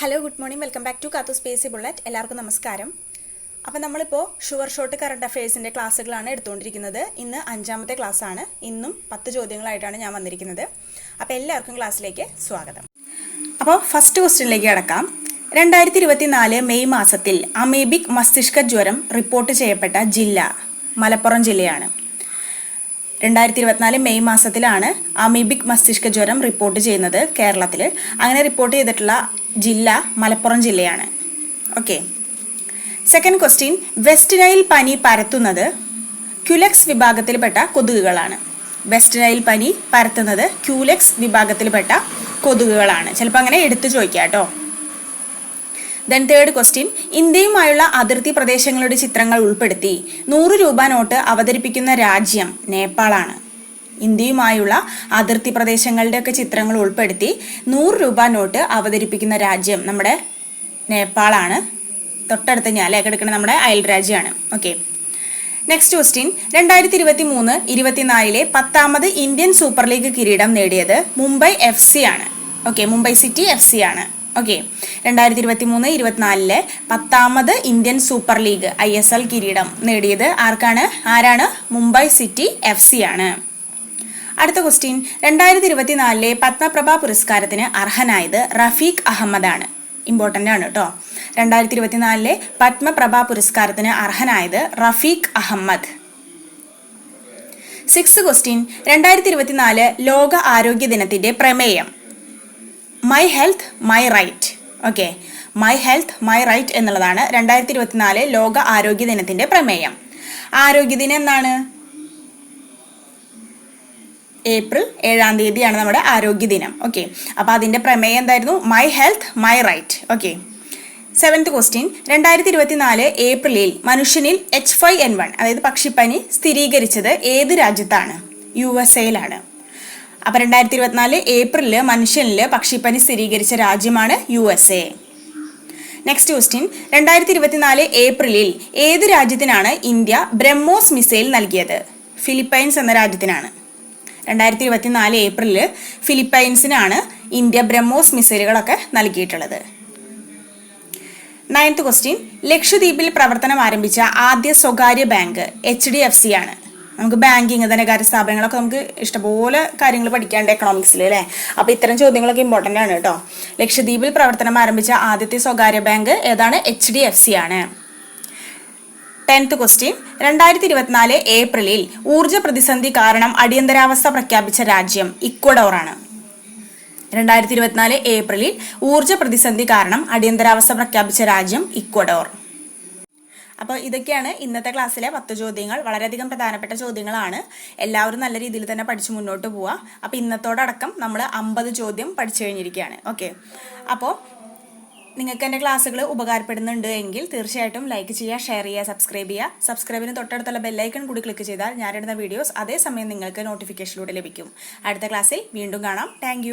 Hello good morning welcome back to കാത്തു സ്പേസി bullet. എല്ലാവർക്കും നമസ്കാരം. അപ്പോൾ നമ്മളിപ്പോൾ ഷുവർ ഷോട്ട് കറണ്ട് അഫയേഴ്സിൻ്റെ ക്ലാസ്സുകളാണ് എടുത്തുകൊണ്ടിരിക്കുന്നത്. ഇന്ന് 5ാമത്തെ ക്ലാസ്സാണ്. ഇന്നും 10 ചോദ്യങ്ങളായിട്ടാണ് ഞാൻ വന്നിരിക്കുന്നത്. അപ്പോൾ എല്ലാവർക്കും ക്ലാസ്സിലേക്ക് സ്വാഗതം. അപ്പോൾ ഫസ്റ്റ് ക്വസ്റ്റ്യനിലേക്ക് കടക്കാം. 2024 മെയ് മാസത്തിൽ അമീബിക് മസ്തിഷ്ക ജ്വരം റിപ്പോർട്ട് ചെയ്യപ്പെട്ട ജില്ല മലപ്പുറം ജില്ലയാണ്. 2024 മെയ് മാസത്തിലാണ് അമീബിക് മസ്തിഷ്ക ജ്വരം റിപ്പോർട്ട് ചെയ്യുന്നത് കേരളത്തിൽ. അങ്ങനെ റിപ്പോർട്ട് ചെയ്തിട്ടുള്ള ജില്ല മലപ്പുറം ജില്ലയാണ്. Okay. Second question, west Nile പനി പരത്തുന്നത് ക്യുലെക്സ് വിഭാഗത്തിൽപ്പെട്ട കൊതുകുകളാണ്. വെസ്റ്റ് നൈൽ പനി പരത്തുന്നത് ക്യുലെക്സ് വിഭാഗത്തിൽപ്പെട്ട കൊതുകുകളാണ്. ചിലപ്പോൾ അങ്ങനെ എടുത്തു ചോദിക്കാം കേട്ടോ. ദെൻ തേർഡ് ക്വസ്റ്റ്യൻ, ഇന്ത്യയുമായുള്ള അതിർത്തി പ്രദേശങ്ങളുടെ ചിത്രങ്ങൾ ഉൾപ്പെടുത്തി 100 രൂപ നോട്ട് അവതരിപ്പിക്കുന്ന രാജ്യം നേപ്പാളാണ്. ഇന്ത്യയുമായുള്ള അതിർത്തി പ്രദേശങ്ങളുടെയൊക്കെ ചിത്രങ്ങൾ ഉൾപ്പെടുത്തി 100 രൂപ നോട്ട് അവതരിപ്പിക്കുന്ന രാജ്യം നമ്മുടെ നേപ്പാളാണ്. തൊട്ടടുത്ത് ഞാൻ കിടക്കുന്ന നമ്മുടെ അയൽ രാജ്യമാണ്. ഓക്കെ. നെക്സ്റ്റ് ക്വസ്റ്റ്യൻ, 2023-24 10ാമത് ഇന്ത്യൻ സൂപ്പർ ലീഗ് കിരീടം നേടിയത് മുംബൈ FC ആണ്. ഓക്കെ, മുംബൈ സിറ്റി FC ആണ്. ഓക്കെ. 2023-24 10ാമത് ഇന്ത്യൻ സൂപ്പർ ലീഗ് ISL കിരീടം നേടിയത് ആരാണ്? മുംബൈ സിറ്റി FC ആണ്. അടുത്ത ക്വസ്റ്റ്യൻ, 2024 പത്മപ്രഭ പുരസ്കാരത്തിന് അർഹനായത് റഫീഖ് അഹമ്മദ് ആണ്. ഇമ്പോർട്ടൻ്റ് ആണ് കേട്ടോ. 2024 പത്മപ്രഭ പുരസ്കാരത്തിന് അർഹനായത് റഫീഖ് അഹമ്മദ്. സിക്സ്ത് ക്വസ്റ്റ്യൻ, 2024 ലോക ആരോഗ്യ ദിനത്തിന്റെ പ്രമേയം my health my right. Okay, my health my right എന്നുള്ളതാണ് 2024 ലോക ആരോഗ്യ ദിനത്തിന്റെ പ്രമേയം. ആരോഗ്യദിനം എന്നാണ്? ഏപ്രിൽ 7-ാം തീയതിയാണ് നമ്മുടെ ആരോഗ്യ ദിനം. ഓക്കെ, അപ്പോൾ അതിൻ്റെ പ്രമേയം എന്തായിരുന്നു? My health my right. Okay. Seventh question, 2024 ഏപ്രിലിൽ മനുഷ്യനിൽ H5N1 അതായത് പക്ഷിപ്പനി സ്ഥിരീകരിച്ചത് ഏത് രാജ്യത്താണ്? USA. അപ്പോൾ 2024 ഏപ്രിലിൽ മനുഷ്യനിൽ പക്ഷിപ്പനി സ്ഥിരീകരിച്ച രാജ്യമാണ് USA. നെക്സ്റ്റ് ക്വസ്റ്റ്യൻ, 2024 ഏപ്രിലിൽ ഏത് രാജ്യത്തിനാണ് ഇന്ത്യ ബ്രഹ്മോസ് മിസൈൽ നൽകിയത്? ഫിലിപ്പൈൻസ് എന്ന രാജ്യത്തിനാണ്. 2024 ഏപ്രിലിൽ ഫിലിപ്പൈൻസിനാണ് ഇന്ത്യ ബ്രഹ്മോസ് മിസൈലുകളൊക്കെ നൽകിയിട്ടുള്ളത്. നയൻത് ക്വസ്റ്റ്യൻ, ലക്ഷദ്വീപിൽ പ്രവർത്തനം ആരംഭിച്ച ആദ്യ സ്വകാര്യ ബാങ്ക് HDFC ആണ്. നമുക്ക് ബാങ്കിങ് ധനകാര്യ സ്ഥാപനങ്ങളൊക്കെ നമുക്ക് ഇഷ്ടംപോലെ കാര്യങ്ങൾ പഠിക്കാണ്ട് എക്കണോമിക്സിൽ അല്ലേ. അപ്പോൾ ഇത്തരം ചോദ്യങ്ങളൊക്കെ ഇമ്പോർട്ടൻ്റ് ആണ് കേട്ടോ. ലക്ഷദ്വീപിൽ പ്രവർത്തനം ആരംഭിച്ച ആദ്യത്തെ സ്വകാര്യ ബാങ്ക് ഏതാണ്? HDFC ആണ്. 10th ക്വസ്റ്റ്യൻ, 2024 ഏപ്രിലിൽ ഊർജ പ്രതിസന്ധി കാരണം അടിയന്തരാവസ്ഥ പ്രഖ്യാപിച്ച രാജ്യം ഇക്വഡോർ ആണ്. 2024 ഏപ്രിലിൽ ഊർജ പ്രതിസന്ധി കാരണം അടിയന്തരാവസ്ഥ പ്രഖ്യാപിച്ച രാജ്യം ഇക്വഡോർ. അപ്പോൾ ഇതൊക്കെയാണ് ഇന്നത്തെ ക്ലാസ്സിലെ 10 ചോദ്യങ്ങൾ. വളരെയധികം പ്രധാനപ്പെട്ട ചോദ്യങ്ങളാണ്. എല്ലാവരും നല്ല രീതിയിൽ തന്നെ പഠിച്ച് മുന്നോട്ട് പോവുക. അപ്പോൾ ഇന്നത്തോടടക്കം നമ്മൾ 50 ചോദ്യം പഠിച്ചു കഴിഞ്ഞിരിക്കുകയാണ്. ഓക്കെ. അപ്പോൾ നിങ്ങൾക്ക് എൻ്റെ ക്ലാസ്സുകൾ ഉപകാരപ്പെടുന്നുണ്ട് എങ്കിൽ തീർച്ചയായിട്ടും ലൈക്ക് ചെയ്യുക, ഷെയർ ചെയ്യുക, സബ്സ്ക്രൈബ് ചെയ്യുക. സബ്സ്ക്രൈബിന് തൊട്ടടുത്തുള്ള ബെല്ലൈക്കൺ കൂടി ക്ലിക്ക് ചെയ്താൽ ഞാനിടുന്ന വീഡിയോസ് അതേസമയം നിങ്ങൾക്ക് നോട്ടിഫിക്കേഷനിലൂടെ ലഭിക്കും. അടുത്ത ക്ലാസ്സിൽ വീണ്ടും കാണാം. താങ്ക്